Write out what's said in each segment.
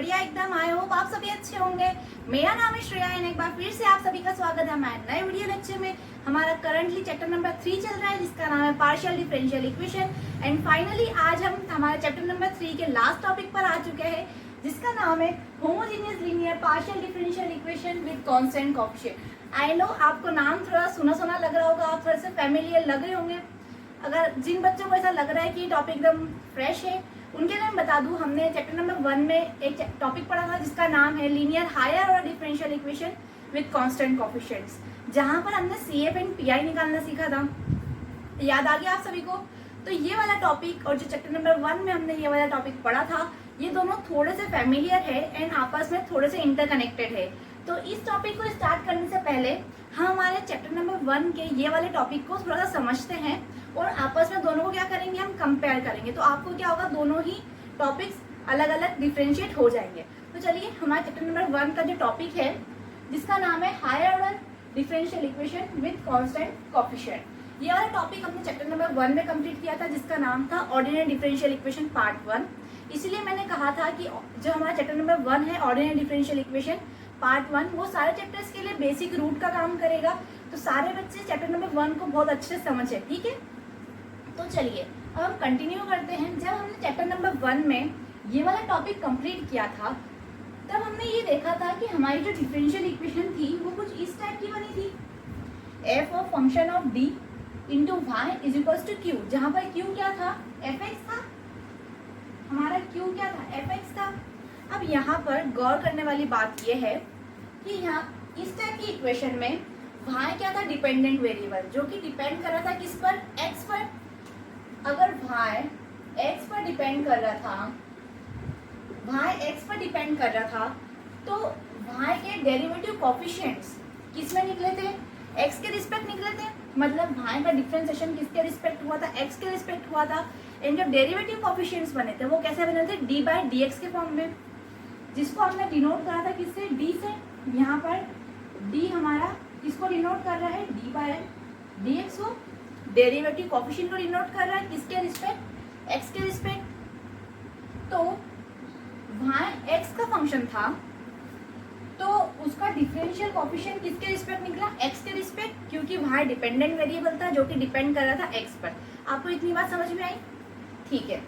बढ़िया एकदम। I hope आप सभी अच्छे होंगे। मेरा नाम है श्रेया एंड एक बार फिर से आप सभी का स्वागत है हमारे नए वीडियो लेक्चर में। हमारा करंटली चैप्टर नंबर 3 चल रहा है जिसका नाम है partial differential equation. And finally आज हम हमारे चैप्टर नंबर 3 के लास्ट टॉपिक पर आ चुके हैं जिसका नाम है homogeneous linear partial differential equation with constant coefficient. I know आपको नाम थोड़ा सुना सुना लग रहा होगा, आप थोड़े से फैमिलियर लग रहे होंगे। अगर जिन बच्चों को ऐसा लग रहा है कि टॉपिक एकदम फ्रेश है उनके लिए मैं बता दूं, हमने चैप्टर नंबर 1 में एक टॉपिक पढ़ा था जिसका नाम है linear higher order differential equation with constant coefficients, जहां पर हमने CF एंड PI निकालना सीखा था। याद आ गया आप सभी को? तो ये वाला टॉपिक और जो चैप्टर नंबर 1 में हमने ये वाला टॉपिक पढ़ा था, ये दोनों थोड़े से फैमिलियर है एंड आपस में थोड़े से इंटरकनेक्टेड है। तो इस टॉपिक को स्टार्ट करने से पहले हम हमारे चैप्टर नंबर 1 के ये वाले टॉपिक को थोड़ा सा समझते हैं और आपस में दोनों को क्या करेंगे, हम कंपेयर करेंगे। तो आपको क्या होगा, दोनों ही टॉपिक्स अलग अलग डिफरेंशिएट हो जाएंगे। तो चलिए हमारे चैप्टर नंबर 1 का जो टॉपिक है जिसका नाम है higher order differential equation with constant coefficient, ये वाला टॉपिक हमने चैप्टर नंबर 1 में कंप्लीट किया था जिसका नाम था ऑर्डिनरी डिफरेंशियल इक्वेशन पार्ट 1। इसलिए मैंने कहा था कि जो हमारा चैप्टर नंबर 1 है ऑर्डिनरी डिफरेंशियल इक्वेशन पार्ट 1, वो सारे चैप्टर्स के लिए बेसिक रूट का काम करेगा। तो सारे बच्चे चैप्टर नंबर 1 को बहुत अच्छे से समझे, ठीक है। तो चलिए अब हम कंटिन्यू करते हैं। जब हमने चैप्टर नंबर 1 में ये वाला टॉपिक कंप्लीट किया था तब हमने ये देखा था कि हमारी जो डिफरेंशियल इक्वेशन थी वो कुछ इस टाइप की बनी थी, f of function of d into Y is equal to Q, जहाँ पर q क्या था, fx था। हमारा q क्या था, fx था। अब यहाँ पर गौर करने वाली बात यह है कि यहाँ इस टाइप की इक्वेशन में y क्या था, डिपेंडेंट वेरिएबल, जो कि डिपेंड कर रहा था किस पर, x पर। अगर y x पर डिपेंड कर रहा था, y x पर डिपेंड कर रहा था तो y के डेरिवेटिव कोएफिशिएंट्स किस में निकले थे, x के रिस्पेक्ट निकले थे। मतलब y का डिफरेंशिएशन किसके रिस्पेक्ट हुआ था, x के रिस्पेक्ट हुआ था। एंड जब डेरिवेटिव कोएफिशिएंट्स बने थे वो कैसे बने थे, d बाई dx के फॉर्म में, जिसको हमने डिनोट करा था किससे, d से। यहाँ पर d हमारा किसको डिनोट कर रहा है, d बाई dx को, डेरिवेटिव कोएफिशिएंट को डिनोट कर रहा है किसके रिस्पेक्ट, x के रिस्पेक्ट। तो वहाँ x का फंक्शन था तो उसका डिफरेंशियल कोएफिशिएंट किसके रिस्पेक्ट निकला, x के रिस्पेक्ट, क्योंकि वहाँ डिपेंडेंट वेरिएबल था जो कि डिपेंड कर रहा था x पर। आपको इतनी बात समझ में आई? ठीक है,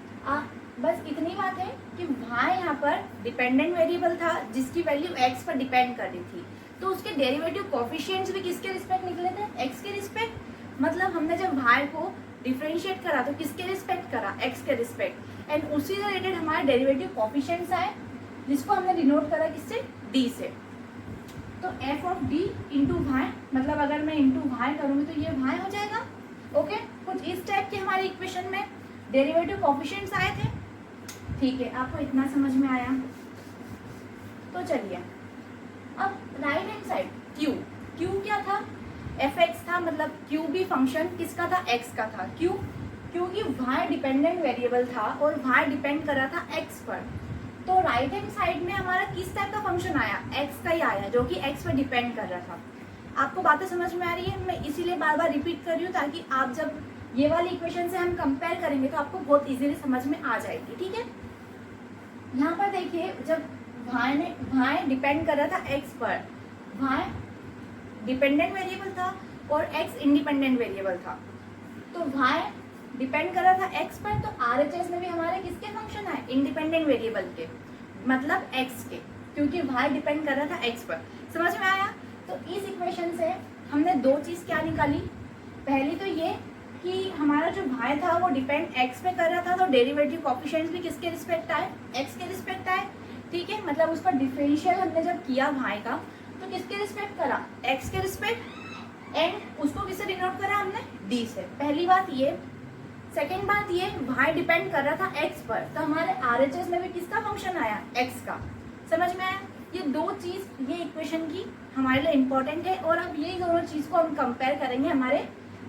बस इतनी बात है कि वहाँ यहाँ पर डिपेंडेंट वेरिएबल था जिसकी वैल्यू x पर डिपेंड कर रही थी, तो उसके डेरिवेटिव कोएफिशिएंट्स भी किसके रिस्पेक्ट निकले थे, x के रिस्पेक्ट। मतलब हमने जब y को डिफरेंशिएट करा तो किसके रिस्पेक्ट करा, x के रिस्पेक्ट। एंड उसी रिलेटेड हमारे डेरिवेटिव कोएफिशिएंट्स आए जिसको हमने डिनोट करा किससे, d से। तो f of d into Y, मतलब अगर मैं इंटू वाई करूँगी तो ये y हो जाएगा। ओके, कुछ इस टाइप के हमारे इक्वेशन में डेरिवेटिव कोएफिशिएंट्स आए थे। ठीक है, आपको इतना समझ में आया? तो चलिए अब राइट हैंड साइड q क्या था, fx था। मतलब q भी फंक्शन किसका था, x का था। क्यों? क्योंकि y डिपेंडेंट वेरिएबल था और y डिपेंड कर रहा था x पर। तो राइट हैंड साइड में हमारा किस टाइप का फंक्शन आया, x का ही आया, जो कि x पर डिपेंड कर रहा था। आपको बातें समझ में आ रही है? मैं इसीलिए बार बार रिपीट कर रही हूँ ताकि आप जब ये वाली इक्वेशन से हम कंपेयर करेंगे तो आपको बहुत इजीली समझ में आ जाएगी। ठीक है, यहाँ पर देखिए जब y डिपेंड कर रहा था x पर, y डिपेंडेंट वेरिएबल था और x इंडिपेंडेंट वेरिएबल था। तो y डिपेंड कर रहा था x पर, तो RHS में भी हमारे किसके फंक्शन आए, इंडिपेंडेंट वेरिएबल के, मतलब x के, क्योंकि y डिपेंड कर रहा था x पर। समझ में आया? तो इस इक्वेशन से हमने दो चीज़ क्या निकाली। पहली तो ये कि हमारा जो y था वो डिपेंड x पे कर रहा था, तो डेरिवेटिव कोएफिशिएंट्स भी किसके रिस्पेक्ट आए, x के रिस्पेक्ट आए। ठीक है, मतलब उसका डिफरेंशियल हमने जब किया y का तो किसके रिस्पेक्ट करा, x के रिस्पेक्ट। एंड उसको किससे डिनोट करा हमने, d से। पहली बात ये। सेकेंड बात ये, y डिपेंड कर रहा था x पर, तो हमारे RHS में भी किसका फंक्शन आया, x का। समझ में आया? ये दो चीज़ ये इक्वेशन की हमारे लिए इम्पोर्टेंट है और अब यही दोनों चीज़ को हम कंपेयर करेंगे हमारे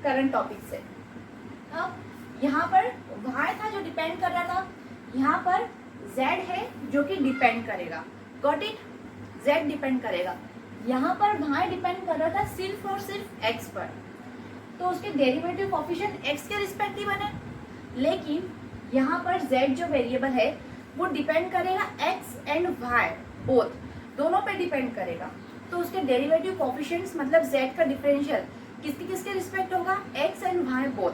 करंट टॉपिक से। अब यहाँ पर y था जो डिपेंड कर रहा था, यहाँ पर z है जो कि डिपेंड करेगा। Got it? z डिपेंड करेगा। यहाँ पर y डिपेंड कर रहा था सिर्फ और सिर्फ x पर, तो उसके डेरिवेटिव कोएफिशिएंट x के रिस्पेक्ट ही बने। लेकिन यहाँ पर z जो वेरिएबल है वो डिपेंड करेगा एक्स एंड वाई बोथ, दोनों पे डिपेंड करेगा। तो उसके डेरिवेटिव कोफिशिएंट्स मतलब z का डिफरेंशियल किसके किसके रिस्पेक्ट होगा, x and y both.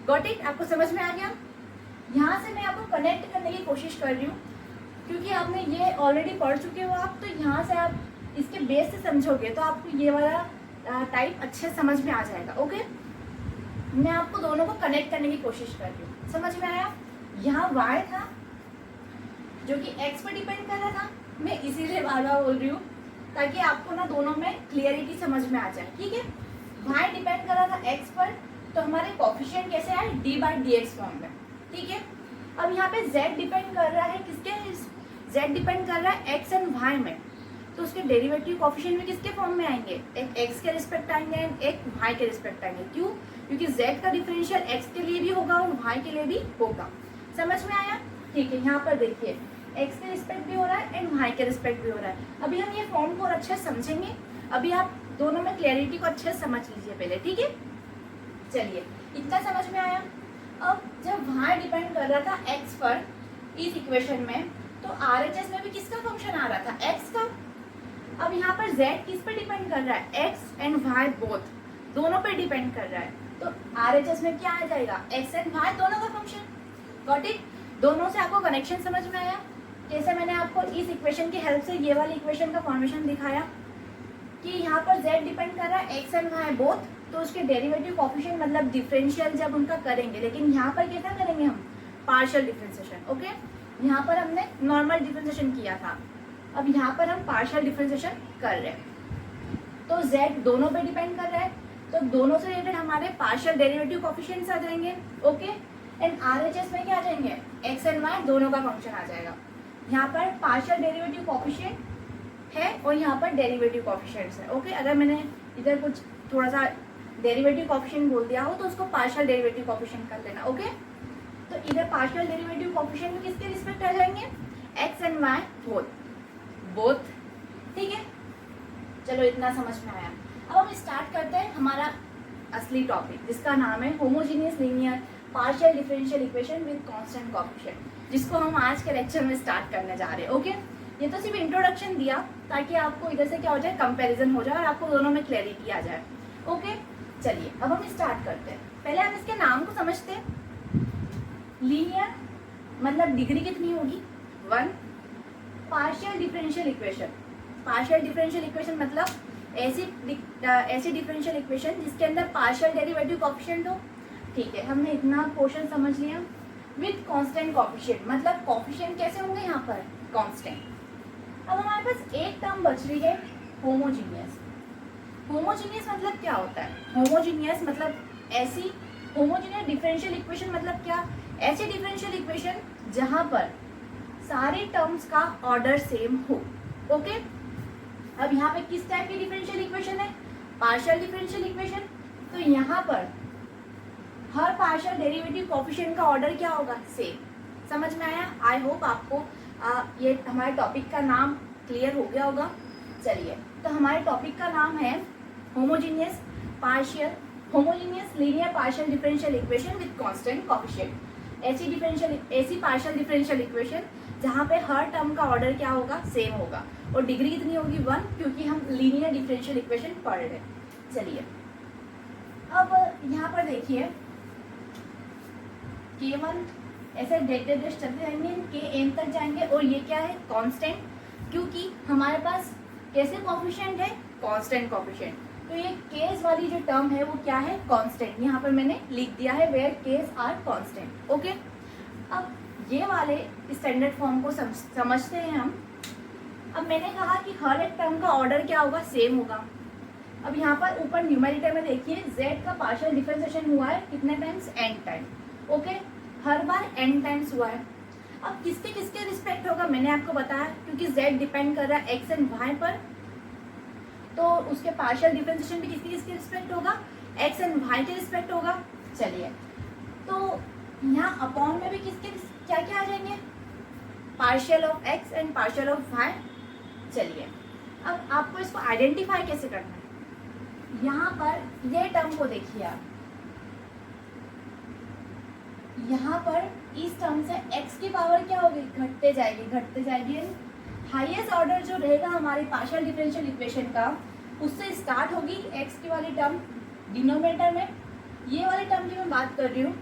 Got it? आपको समझ में आ गया? यहाँ से मैं आपको कनेक्ट करने की कोशिश कर रही हूँ क्योंकि आपने ये ऑलरेडी पढ़ चुके हो आप, तो यहाँ से आप इसके बेस से समझोगे तो आपको ये वाला टाइप अच्छे समझ में आ जाएगा। ओके, मैं आपको दोनों को कनेक्ट करने की कोशिश कर रही हूँ। समझ में आया? यहाँ y था जो कि x पर डिपेंड कर रहा था, मैं इसीलिए बार बार बोल रही हूँ ताकि आपको ना दोनों में क्लियरिटी समझ में आ जाए। ठीक है, y डिपेंड कर रहा था x पर, तो हमारे कोफिशिएंट कैसे आए, d/dx फॉर्म में। ठीक है, अब यहाँ पे z डिपेंड कर रहा है किसके, z डिपेंड कर रहा है x एंड y में, तो उसके डेरिवेटिव कोफिशिएंट में किसके फॉर्म में आएंगे, एक x के रिस्पेक्ट आएंगे एंड एक y के रिस्पेक्ट आएंगे। क्यों? क्योंकि z का डिफरेंशियल x के लिए भी होगा और y के लिए भी होगा। समझ में आया? ठीक है, यहाँ पर देखिए x के रिस्पेक्ट भी हो रहा है एंड y के रिस्पेक्ट भी हो रहा है। अभी हम ये फॉर्म को और अच्छे समझेंगे, अभी आप दोनों में क्लैरिटी को अच्छे से समझ लीजिए पहले। ठीक है, चलिए इतना समझ में आया। अब जब y डिपेंड कर रहा था x पर इस इक्वेशन में, तो RHS में भी किसका फंक्शन आ रहा था, x का। अब यहाँ पर z किस पे डिपेंड कर रहा है, x एंड y बोथ, दोनों पे डिपेंड कर रहा है, तो RHS में क्या आ जाएगा, x एंड y दोनों का फंक्शन। Got it? दोनों से आपको कनेक्शन समझ में आया? जैसे मैंने आपको इस इक्वेशन की हेल्प से ये वाली इक्वेशन का फॉर्मेशन दिखाया कि यहाँ पर z डिपेंड कर रहा है x एंड y बोथ, तो उसके डेरिवेटिव कोफिशिएंट मतलब डिफरेंशियल जब उनका करेंगे, लेकिन यहाँ पर कैसा करेंगे हम, पार्शियल डिफरेंशिएशन। ओके, यहाँ पर हमने नॉर्मल डिफरेंशिएशन किया था, अब यहाँ पर हम पार्शियल डिफरेंशिएशन कर रहे हैं। तो z दोनों पे डिपेंड कर रहा है, तो दोनों से रिलेटेड हमारे पार्शियल डेरिवेटिव कोफिशिएंट्स आ जाएंगे। ओके, एंड RHS में क्या आ जाएंगे, x एंड y दोनों का फंक्शन आ जाएगा। यहाँ पर पार्शियल डेरिवेटिव कोफिशिएंट है और यहाँ पर डेरिवेटिव कोफिशिएंट्स है। ओके, अगर मैंने इधर कुछ थोड़ा सा डेरिवेटिव कोफिशिएंट बोल दिया हो तो उसको पार्शियल डेरिवेटिव कोफिशिएंट कर लेना। ओके, तो इधर पार्शियल डेरिवेटिव कोफिशिएंट में किसके रिस्पेक्ट आ जाएंगे, x एंड y बोथ। ठीक है, चलो इतना समझ में आया। अब हम स्टार्ट करते हैं हमारा असली टॉपिक जिसका नाम है homogeneous linear partial differential equation with constant coefficient, जिसको हम आज के लेक्चर में स्टार्ट करने जा रहे हैं। ओके, ये तो सिर्फ इंट्रोडक्शन दिया ताकि आपको इधर से क्या हो जाए, कंपैरिजन हो जाए और आपको दोनों में क्लैरिटी आ जाए। ओके, चलिए अब हम स्टार्ट करते हैं। पहले हम इसके नाम को समझते हैं। लीनियर मतलब डिग्री कितनी होगी, 1। Partial differential equation, partial differential equation मतलब ऐसी डिफरेंशियल इक्वेशन जिसके अंदर पार्शियल डेरिवेटिव कोफिशिएंट हो। ठीक है, हमने इतना पोर्शन समझ लिया। विद कांस्टेंट कोफिशिएंट मतलब कोफिशिएंट कैसे होंगे यहाँ पर, कांस्टेंट। अब हमारे पास एक टर्म बच रही है, होमोजीनियस। होमोजीनियस मतलब क्या होता है, होमोजीनियस मतलब ऐसी, होमोजीनियस डिफरेंशियल इक्वेशन मतलब क्या, ऐसी डिफरेंशियल इक्वेशन जहाँ पर सारे टर्म्स का ऑर्डर सेम हो। ओके, अब यहाँ पे किस टाइप की डिफरेंशियल इक्वेशन है, पार्शियल डिफरेंशियल इक्वेशन, तो यहाँ पर हर पार्शियल डेरिवेटिव कोफिशिएंट का ऑर्डर क्या होगा, सेम। समझ में आया? आई होप आपको ये हमारे टॉपिक का नाम क्लियर हो गया होगा। चलिए, तो हमारे टॉपिक का नाम है homogeneous linear partial differential equation with constant coefficient. ऐसी पार्शियल डिफरेंशियल इक्वेशन जहाँ पे हर टर्म का ऑर्डर क्या होगा, सेम होगा, और डिग्री कितनी होगी, 1, क्योंकि हम लीनियर डिफरेंशियल इक्वेशन पढ़ रहे हैं। चलिए, अब यहाँ पर देखिए K1 ऐसे डेट चलते जाएंगे, Kn तक जाएंगे, और ये क्या है, कांस्टेंट, क्योंकि हमारे पास कैसे कोफिशिएंट है, कांस्टेंट कोफिशिएंट। तो ये केस वाली जो टर्म है वो क्या है, कांस्टेंट। यहाँ पर मैंने लिख दिया है where K's are constant. Okay, अब ये वाले स्टैंडर्ड फॉर्म को समझते हैं हम। अब मैंने कहा कि हर एक टर्म का ऑर्डर क्या होगा, सेम होगा। अब यहाँ पर ऊपर न्यूमेरिटर में देखिए z का पार्शियल डिफरेंशिएशन हुआ है कितने टाइम्स, n टाइम। ओके, हर बार n टाइम्स हुआ है। अब किसके किसके रिस्पेक्ट होगा, मैंने आपको बताया, क्योंकि z डिपेंड कर रहा है x एंड y पर, तो उसके पार्शियल डिफरेंशिएशन भी किसके किसके रिस्पेक्ट होगा, x एंड y के रिस्पेक्ट होगा। चलिए, तो यहाँ अपॉन में भी किसके क्या क्या आ जाएंगे, partial of x and partial of y। चलिए, अब आपको इसको आइडेंटिफाई कैसे करना है, यहाँ पर ये टर्म को देखिए आप, यहाँ पर इस टर्म से x की पावर क्या होगी, घटते जाएगी। हाईएस्ट ऑर्डर जो रहेगा हमारे पार्शियल डिफरेंशियल इक्वेशन का, उससे स्टार्ट होगी x की वाली टर्म डिनोमिनेटर में। ये वाली टर्म की मैं बात कर रही हूँ,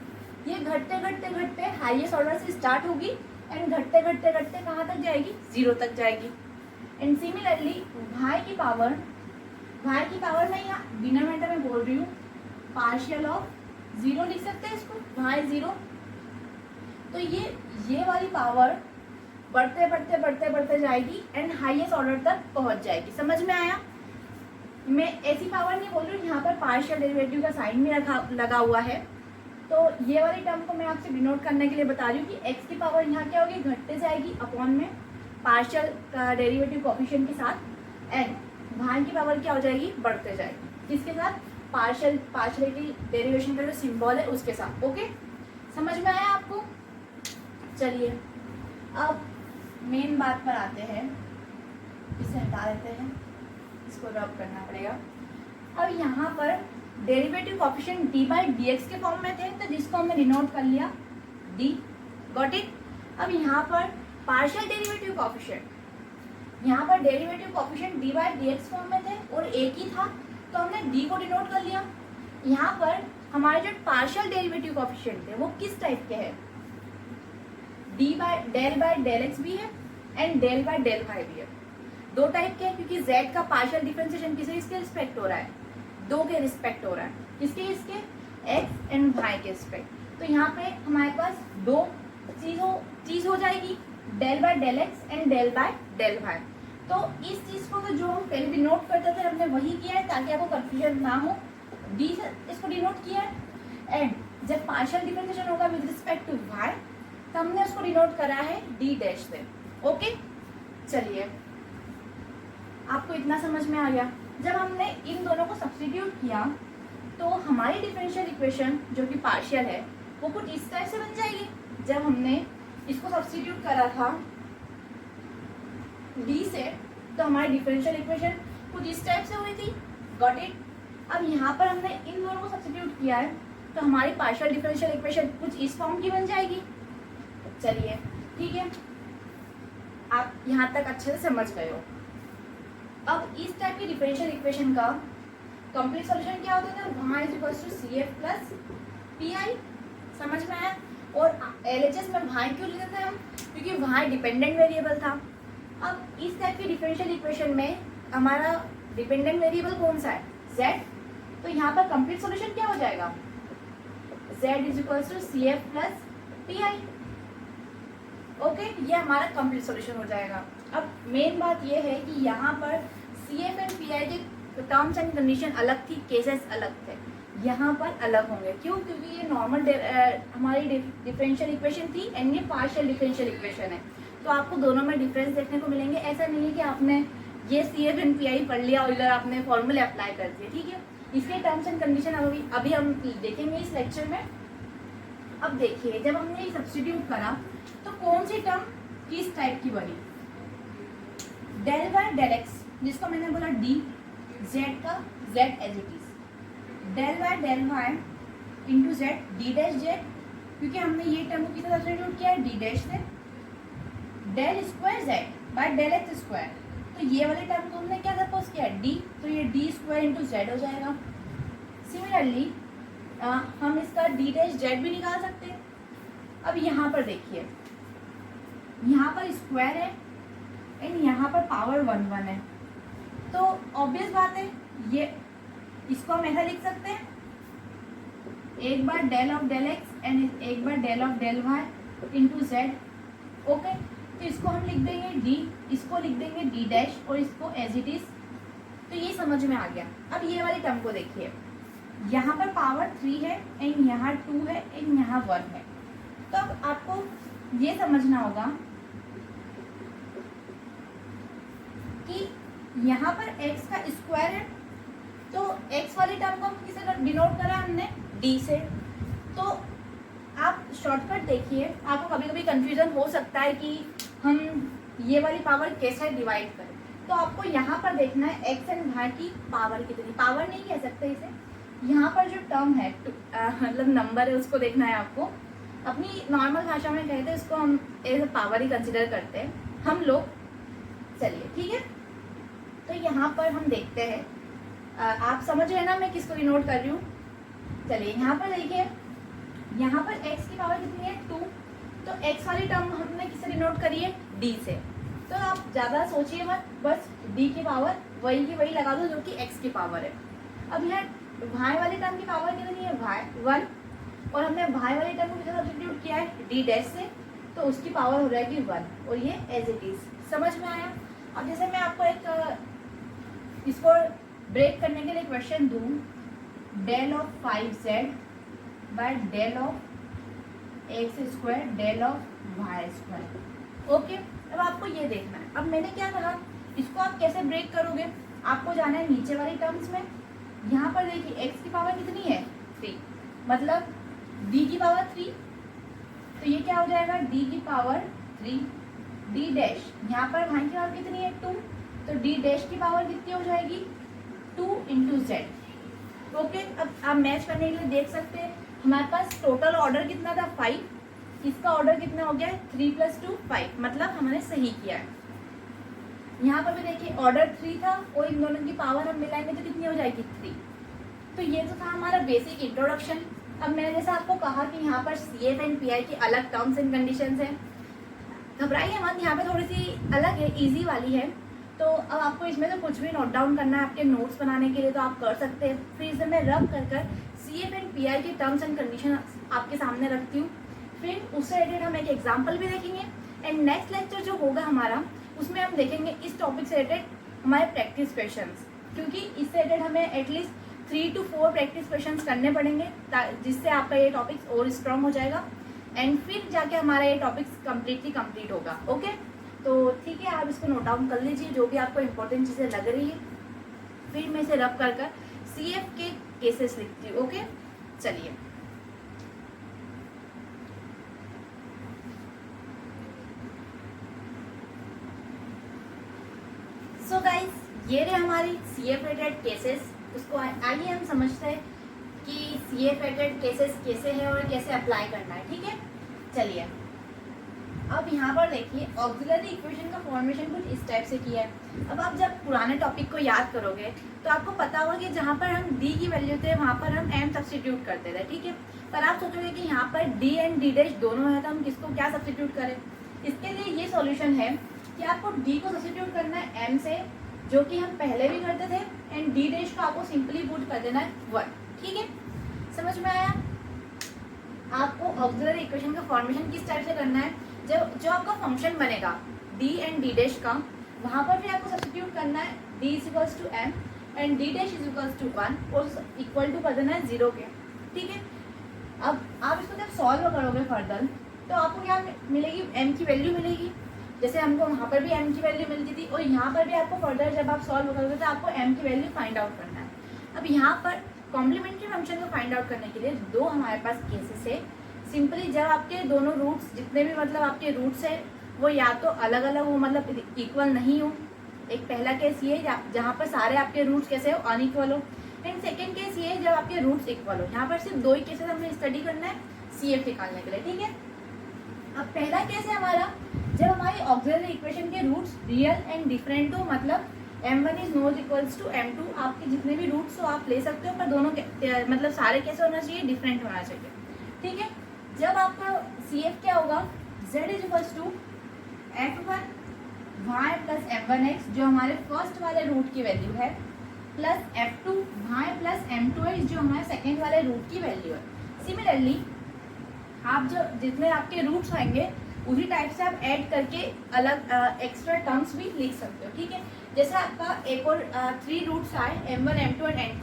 ये घटते हाईएस्ट ऑर्डर से स्टार्ट होगी एंड घटते कहाँ तक जाएगी, 0 तक जाएगी। एंड सिमिलरली y की पावर मैं यहाँ डिनोमिनेटर में बोल रही हूँ, पार्शियल ऑफ 0 लिख सकते हैं इसको, y 0। तो ये वाली पावर बढ़ते जाएगी एंड हाईएस्ट ऑर्डर तक पहुंच जाएगी। समझ में आया? मैं ऐसी पावर नहीं बोल रही हूँ, यहाँ पर पार्शियल डेरिवेटिव का साइन भी लगा हुआ है। तो ये वाली टर्म को मैं आपसे डिनोट करने के लिए बता रही हूँ कि x की पावर यहाँ क्या होगी, घटते जाएगी अपॉन में पार्शियल का डेरिवेटिव कोएफिशिएंट के साथ, एंड y की पावर क्या हो जाएगी, बढ़ते जाएगी। किसके साथ, पार्शियलिटी डेरिवेशन का जो सिंबल है उसके साथ। ओके, समझ में आया आपको? चलिए अब मेन बात पर आते हैं, इसे हटा देते हैं, इसको रब करना पड़ेगा। अब यहाँ पर derivative coefficient D by D x के फॉर्म में थे, तो जिसको हमने डिनोट कर लिया डी, गॉट इट। अब यहाँ पर पार्शियल डेरिवेटिव कोएफिशिएंट, यहाँ पर derivative coefficient D by D x form में थे और एक ही था, तो हमने डी को डिनोट कर लिया। यहाँ पर हमारे जो पार्शियल डेरिवेटिव कोएफिशिएंट थे वो किस टाइप के हैं, डेल बाय डेल एक्स भी है and del by del Y भी है। दो टाइप के हैं, क्योंकि z का पार्शियल डिफरेंशिएशन किसके रिस्पेक्ट हो रहा है, 2 के रिस्पेक्ट हो रहा है। किसके, इसके x एंड y के रिस्पेक्ट। तो यहाँ पे हमारे पास 2 चीज हो जाएगी, del by del x and del by del Y. तो इस चीज को तो जो हम पहले डिनोट करते थे हमने वही किया है ताकि आपको कंफ्यूजन ना हो, डी से इसको डिनोट किया है। एंड जब पार्शियल डिफरेंशिएशन होगा विद रिस्पेक्ट टू y, तो हमने उसको डिनोट करा है डी डैश से। ओके, चलिए आपको इतना समझ में आ गया। जब हमने इन दोनों को सब्स्टिट्यूट किया तो हमारी डिफरेंशियल इक्वेशन जो कि पार्शियल है वो कुछ इस टाइप से बन जाएगी। जब हमने इसको सब्स्टिट्यूट करा था डी से, तो हमारी डिफरेंशियल इक्वेशन कुछ इस टाइप से हुई थी, गॉट इट। अब यहाँ पर हमने इन दोनों को सब्स्टिट्यूट किया है तो हमारी पार्शियल डिफरेंशियल इक्वेशन कुछ इस फॉर्म की बन जाएगी। चलिए ठीक है, आप यहाँ तक अच्छे से समझ गए हो। अब इस टाइप की डिफरेंशियल इक्वेशन का कंप्लीट सॉल्यूशन क्या होता है, y equals to CF plus PI। समझ में आया? और LHS में y क्यों लिखते थे हम, क्योंकि y डिपेंडेंट वेरिएबल था। अब इस टाइप की डिफरेंशियल इक्वेशन में हमारा डिपेंडेंट वेरिएबल कौन सा है, z। तो यहाँ पर कंप्लीट सॉल्यूशन क्या हो जाएगा, z equals to CF plus PI। Okay, ये हमारा कंप्लीट सॉल्यूशन हो जाएगा। अब मेन बात ये है कि यहाँ पर CF एंड PI के टर्म्स एंड कंडीशन अलग थी, केसेस अलग थे, यहाँ पर अलग होंगे। क्यों? क्योंकि ये नॉर्मल हमारी डिफरेंशियल इक्वेशन थी एंड ये पार्शियल डिफरेंशियल इक्वेशन है, तो आपको दोनों में डिफरेंस देखने को मिलेंगे। ऐसा नहीं है कि आपने ये CF एंड PI पढ़ लिया और इधर आपने फॉर्मूले अप्लाई कर दिए, ठीक है। इसके टर्म्स एंड कंडीशन अभी हम देखेंगे इस लेक्चर में। अब देखिए, जब हमने ये सब्स्टिट्यूट करा तो कौन सी टर्म किस टाइप की बनी, डेल बाय डेल एक्स, जिसको मैंने बोला डी, जेड का Z as it is, del by del Y into Z D dash Z, क्योंकि हमने ये टर्म को किससे सब्स्टिट्यूट किया है, डी डैश से, del square Z by del x square. तो ये वाले टर्म को हमने क्या सपोज किया है, डी, तो ये डी स्क्वायर इंटू जेड हो जाएगा। सिमिलरली हम इसका डी डैश जेड भी निकाल सकते हैं। अब यहाँ पर देखिए, यहाँ पर स्क्वायर है एंड यहाँ पर पावर 1 1 है, तो ऑब्वियस बात है ये इसको हम ऐसा लिख सकते हैं, एक बार del of del x and एक बार del of del Y into z. Okay, तो इसको हम लिख देंगे डी, इसको लिख देंगे डी डैश और इसको एज इट इज। तो ये समझ में आ गया। अब ये वाली टर्म को देखिए, यहाँ पर पावर 3 है एंड यहाँ 2 है एंड यहाँ 1 है। तो अब आपको ये समझना होगा कि यहाँ पर x का स्क्वायर है, तो x वाली टर्म को हम किसे डिनोट करा हमने, d से। तो आप शॉर्टकट देखिए, आपको कभी कभी कंफ्यूजन हो सकता है कि हम ये वाली पावर कैसे डिवाइड करें। तो आपको यहाँ पर देखना है x एंड y की पावर कितनी, पावर नहीं कह सकते इसे, यहाँ पर जो टर्म है मतलब नंबर है उसको देखना है आपको। अपनी नॉर्मल भाषा में कहते हैं इसको हम एज अ पावर ही कंसिडर करते हैं हम लोग। चलिए ठीक है, तो यहाँ पर हम देखते हैं, आप समझ रहे हैं ना मैं किसको डिनोट कर रही हूँ। चलिए यहाँ पर देखिए, यहाँ पर x की पावर कितनी है 2, तो x वाली टर्म हमने किससे डिनोट करी है d से। तो आप ज़्यादा सोचिए मत, बस d की पावर वही की वही लगा दो जो कि x की पावर है। अब यहाँ y वाली टर्म की पावर कितनी है y 1, और हमने y वाली टर्म को सब्स्टिट्यूट किया है d डैश से, तो उसकी पावर हो जाएगी 1 और ये एज इट इज। समझ में आया। अब जैसे मैं आपको एक इसको ब्रेक करने के लिए क्वेश्चन दूँ, del of 5z by del of x square del of y square. Okay, अब आपको ये देखना है। अब मैंने क्या कहा, इसको आप कैसे ब्रेक करोगे, आपको जाना है नीचे वाली टर्म्स में। यहाँ पर देखिए x की पावर कितनी है 3, मतलब d की पावर 3, तो ये क्या हो जाएगा d की पावर 3 d डैश, यहाँ पर y की पावर कितनी है 2, तो d डैश की पावर कितनी हो जाएगी 2 इंटू जेड। ओके, अब आप मैच करने के लिए देख सकते हैं हमारे पास टोटल ऑर्डर कितना था 5, इसका ऑर्डर कितना हो गया है 3 + 2 5, मतलब हमने सही किया है। यहाँ पर भी देखिए ऑर्डर 3 था और इन दोनों की पावर हम मिलाएंगे तो कितनी हो जाएगी 3। तो ये तो था हमारा बेसिक इंट्रोडक्शन। अब मैंने जैसा आपको कहा कि यहाँ पर CF एंड PI की अलग टर्म्स एंड कंडीशंस हैं, घबराइए मत, यहाँ पे थोड़ी सी अलग है, ईजी वाली है। तो अब आपको इसमें तो कुछ भी नोट डाउन करना है आपके नोट्स बनाने के लिए तो आप कर सकते हैं। फिर इसे मैं रब कर CF एंड PI की टर्म्स एंड कंडीशन आपके सामने रखती हूँ। फिर उससे रिलेटेड हम एक एग्जाम्पल भी देखेंगे एंड नेक्स्ट लेक्चर जो होगा हमारा उसमें हम देखेंगे इस टॉपिक से रिलेटेड हमारे प्रैक्टिस क्वेश्चंस, क्योंकि इससे रिलेटेड हमें एटलीस्ट 3 to 4 प्रैक्टिस क्वेश्चंस करने पड़ेंगे जिससे आपका ये टॉपिक्स और स्ट्रॉन्ग हो जाएगा एंड फिर जाके हमारा ये टॉपिक्स कम्प्लीटली कंप्लीट होगा। ओके, तो ठीक है, आप इसको नोट डाउन कर लीजिए जो भी आपको इंपॉर्टेंट चीज़ें लग रही है। फिर मैं इसे रब कर CF के केसेस लिखती हूँ। ओके, चलिए सो गाइस, ये रहे हमारी CF रिलेटेड केसेस। उसको आइए हम समझते हैं कि CF रिलेटेड केसेस कैसे है और कैसे अप्लाई करना है। ठीक है, चलिए अब यहाँ पर देखिए ऑक्सिलरी इक्वेशन का फॉर्मेशन कुछ इस टाइप से किया है। अब आप जब पुराने टॉपिक को याद करोगे तो आपको पता होगा कि जहाँ पर हम d की वैल्यू थे वहाँ पर हम m सब्स्टिट्यूट करते थे। ठीक है, पर आप सोचोगे कि यहाँ पर d एंड d डैश दोनों है तो हम किसको क्या सब्स्टिट्यूट करें। इसके लिए ये सॉल्यूशन है कि आपको d को सब्स्टिट्यूट करना है m से, जो कि हम पहले भी करते थे, एंड d डैश को आपको सिंपली पुट कर देना है 1। ठीक है, समझ में आया। आपको ऑक्सिलरी इक्वेशन का फॉर्मेशन किस टाइप से करना है, जो आपका फंक्शन बनेगा d एंड d डैश का, वहाँ पर भी आपको सब्स्टिट्यूट करना है d = m and d dash = 1 और इक्वल टू कर देना है 0 के। ठीक है, अब आप इसको जब सॉल्व करोगे फर्दर तो आपको क्या मिलेगी, m की वैल्यू मिलेगी। जैसे हमको वहाँ पर भी m की वैल्यू मिलती थी और यहाँ पर भी आपको फर्दर जब आप सॉल्व करोगे तो आपको m की वैल्यू फाइंड आउट करना है। अब यहाँ पर कॉम्प्लीमेंट्री फंक्शन को फाइंड आउट करने के लिए दो हमारे पास केसेस है। सिंपली जब आपके दोनों रूट्स जितने भी मतलब आपके रूट्स है वो या तो अलग अलग हो, मतलब इक्वल नहीं हो। एक पहला केस ये है जहाँ पर सारे आपके रूट्स कैसे हो, अनइक्वल हो। एंड सेकेंड केस ये है जब आपके रूट्स इक्वल हो। यहाँ पर सिर्फ दो ही केसेस हमें स्टडी करना है CF निकालने के लिए। ठीक है, अब पहला केस है हमारा जब हमारी ऑक्सिलरी इक्वेशन के रूट्स रियल एंड डिफरेंट हो, मतलब m1 is not equals to m2। आपके जितने भी रूट्स हो आप ले सकते हो, पर दोनों मतलब सारे कैसे होना चाहिए, डिफरेंट होना चाहिए। ठीक है, जब आपका CF क्या होगा, z = f1 y + m1x जो हमारे फर्स्ट वाले रूट की वैल्यू है, प्लस f2 y + m2x जो हमारे सेकेंड वाले रूट की वैल्यू है। सिमिलरली आप जो जितने आपके रूट्स आएंगे उसी टाइप से आप ऐड करके अलग एक्स्ट्रा टर्म्स भी लिख सकते हो। ठीक है, जैसे आपका एक और 3 रूट्स आए m1 m2 एंड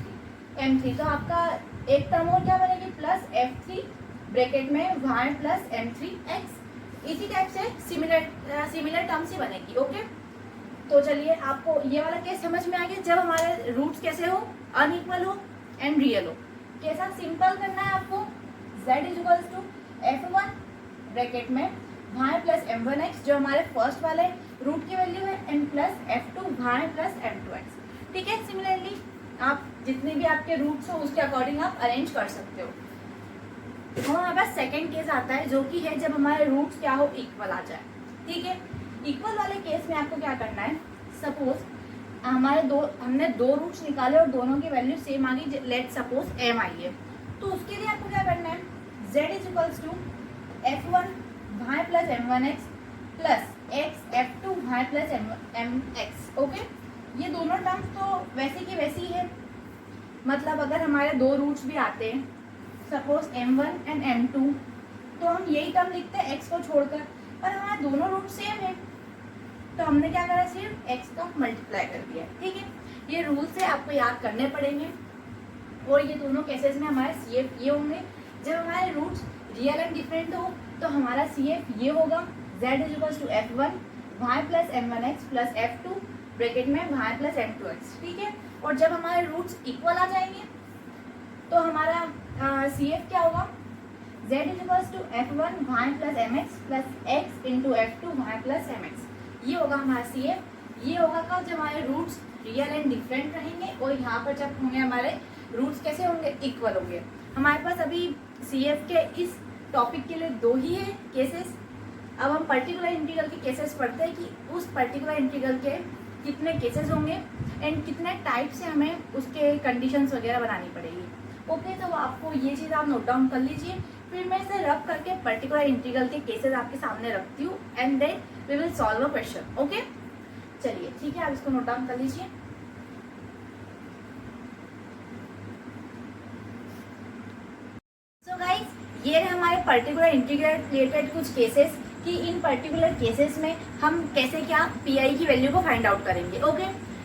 m3, तो आपका एक टर्म और क्या बनेगी, प्लस f3 ब्रैकेट में y + m3x। इसी टाइप से सिमिलर टर्म्स ही बनेगी। ओके, तो चलिए आपको ये वाला केस समझ में आ गया जब हमारे रूट्स कैसे हो, अनइक्वल हो एंड रियल हो। कैसा सिंपल करना है आपको, z = f1 ब्रैकेट में y + m1x जो हमारे फर्स्ट वाले रूट की वैल्यू है, and plus f2 y + m2x। ठीक है, सिमिलरली आप जितने भी आपके रूट्स हो उसके अकॉर्डिंग आप अरेंज कर सकते हो। तो हमारे पास सेकंड केस आता है जो कि है जब हमारे रूट्स क्या हो, इक्वल आ जाए। ठीक है, इक्वल वाले केस में आपको क्या करना है, सपोज हमने दो रूट्स निकाले और दोनों की वैल्यू सेम आ गई, लेट सपोज m आई है। तो उसके लिए आपको क्या करना है, z is equals to f1 y plus m1x plus x f2 y plus mx। Okay, ये दोनों टर्म्स तो वैसे की वैसी है, मतलब अगर हमारे दो रूट्स भी आते हैं सपोज m1 एंड m2, तो हम यही टर्म लिखते हैं x को छोड़कर, पर हमारे दोनों रूट सेम है तो हमने क्या करा, सिर्फ x का मल्टीप्लाई कर दिया। ठीक है, ये रूल से आपको याद करने पड़ेंगे। और ये दोनों केसेस में हमारे CF ये होंगे, जब हमारे रूट्स रियल एंड डिफरेंट हो तो हमारा CF ये होगा, z is equal to f1 y plus m1x plus f2 bracket में y प्लस m2x। ठीक है, और जब हमारे रूट्स इक्वल आ जाएंगे तो हमारा CF क्या होगा, z is equal to f1 y plus mx plus x into f2 y plus mx। ये होगा हमारा CF। ये होगा कब, जब हमारे रूट्स रियल एंड डिफरेंट रहेंगे, और यहाँ पर जब होंगे हमारे रूट्स कैसे होंगे, इक्वल होंगे। हमारे पास अभी CF के इस टॉपिक के लिए दो ही है केसेस। अब हम पर्टिकुलर इंटीग्रल के केसेस पढ़ते हैं कि उस पर्टिकुलर इंटीग्रल के कितने केसेस होंगे एंड कितने टाइप से हमें उसके कंडीशंस वगैरह बनानी पड़ेगी। ओके, तो आपको ये चीज़ आप नोट डाउन कर लीजिए, फिर मैं इसे रब करके पर्टिकुलर इंटीग्रल के केसेस आपके सामने रखती हूँ and then we will solve a question. Okay, चलिए ठीक है, आप इसको नोट डाउन कर लीजिए। सो गाइस, ये रहे हमारे पर्टिकुलर इंटीग्रल रिलेटेड कुछ केसेस कि इन पर्टिकुलर केसेस में हम कैसे क्या पीआई की वैल्यू को फाइंड आउट करेंगे। ओके,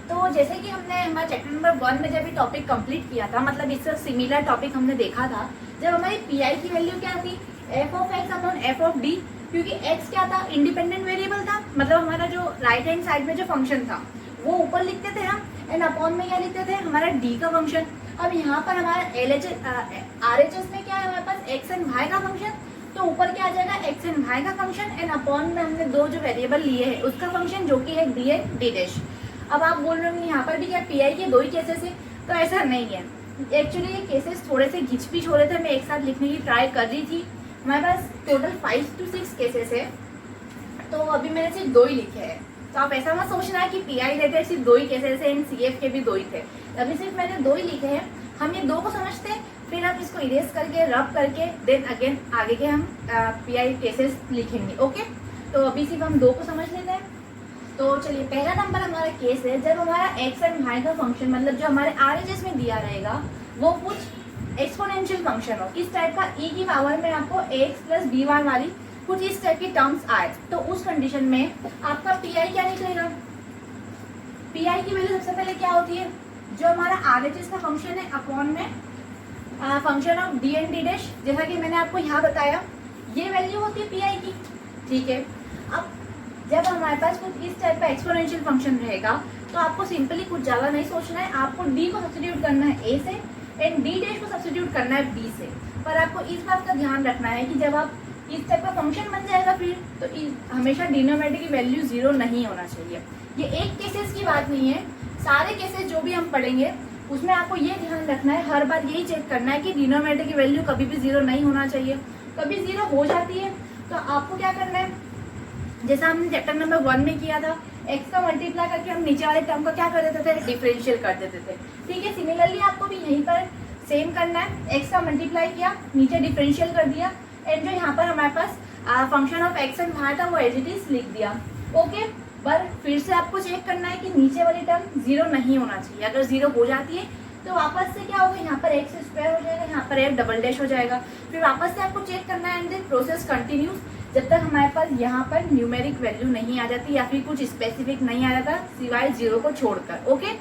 तो जैसे कि हमने हमारा चैप्टर नंबर 1 में जब ये टॉपिक कंप्लीट किया था, मतलब इससे सिमिलर टॉपिक हमने देखा था, जब हमारी पीआई की वैल्यू क्या थी, F of x upon F of D, क्योंकि एक्स क्या था, इंडिपेंडेंट वेरिएबल था, मतलब हमारा जो राइट हैंड साइड में जो फंक्शन था वो ऊपर लिखते थे हम, एंड अपॉन में क्या लिखते थे, हमारा डी का फंक्शन। अब यहाँ पर हमारा RHS में क्या है, हमारे पास एक्स एंड वाई का फंक्शन, तो ऊपर क्या आ जाएगा, एक्स एंड वाई का फंक्शन, एंड अपॉन में हमने दो जो वेरिएबल लिए हैं उसका फंक्शन जो कि है डी एंड डी डैश। अब आप बोल रहे हो यहाँ पर भी क्या पीआई के दो ही केसेस है, तो ऐसा नहीं है। एक्चुअली ये केसेस थोड़े से घिच-पिच हो रहे थे, मैं एक साथ लिखने की ट्राई कर रही थी। हमारे पास टोटल 5 to 6 केसेस है, तो अभी मैंने सिर्फ दो ही लिखे हैं। तो आप ऐसा मत सोचना है कि पीआई रिलेटेड सिर्फ दो ही केसेस है, इन CF के भी दो ही थे, अभी सिर्फ मैंने दो ही लिखे हैं। हम ये दो को समझते हैं, फिर आप इसको इरेज करके रब करके देन अगेन आगे के हम पीआई केसेस लिखेंगे। ओके, तो अभी सिर्फ हम दो को समझ लेते हैं। तो चलिए, पहला नंबर हमारा केस है जब हमारा एक्स एंड वाई का फंक्शन, मतलब जो हमारे RHS में दिया रहेगा वो कुछ एक्सपोनेंशियल फंक्शन हो, इस टाइप का e की पावर में आपको ax प्लस b1 वाली कुछ इस टाइप की टर्म्स आए, तो उस कंडीशन में आपका पीआई क्या निकलेगा। पीआई की वैल्यू सबसे पहले क्या होती है, जो हमारा RHS का फंक्शन है अपॉन में function of D and D dash, जैसा कि मैंने आपको यहाँ बताया, ये वैल्यू होती है पीआई की। ठीक है, अब जब हमारे पास कुछ इस टाइप का एक्सपोनेंशियल फंक्शन रहेगा तो आपको सिंपली कुछ ज़्यादा नहीं सोचना है, आपको डी को सब्स्टिट्यूट करना है ए से एंड डी डैश को सब्स्टिट्यूट करना है बी से। पर आपको इस बात का ध्यान रखना है कि जब आप इस टाइप का फंक्शन बन जाएगा फिर तो हमेशा डिनोमिनेटर की वैल्यू 0 नहीं होना चाहिए। ये एक केसेस की बात नहीं है, सारे केसेस जो भी हम पढ़ेंगे उसमें आपको ये ध्यान रखना है, हर बार यही चेक करना है कि डिनोमिनेटर की वैल्यू कभी भी 0 नहीं होना चाहिए। कभी 0 हो जाती है तो आपको क्या करना है, जैसा हमने चैप्टर नंबर 1 में किया था, x का मल्टीप्लाई करके हम नीचे वाले टर्म का क्या कर देते थे, डिफरेंशियल कर देते थे। ठीक है, सिमिलरली आपको भी यहीं पर सेम करना है, x का मल्टीप्लाई किया, नीचे डिफरेंशियल कर दिया, एंड जो यहाँ पर हमारे पास function of x and y था वो एज इट इज लिख दिया। ओके, पर फिर से आपको चेक करना है कि नीचे वाली टर्म 0 नहीं होना चाहिए। अगर 0 हो जाती है तो वापस से क्या होगा, यहाँ पर x स्क्वायर हो जाएगा, यहाँ पर f डबल डैश हो जाएगा, फिर वापस से आपको चेक करना है एंड देन प्रोसेस कंटिन्यूस जब तक हमारे पास यहाँ पर न्यूमेरिक वैल्यू नहीं आ जाती या फिर कुछ स्पेसिफिक नहीं आ जाता सिवाय 0 को छोड़कर। ओके,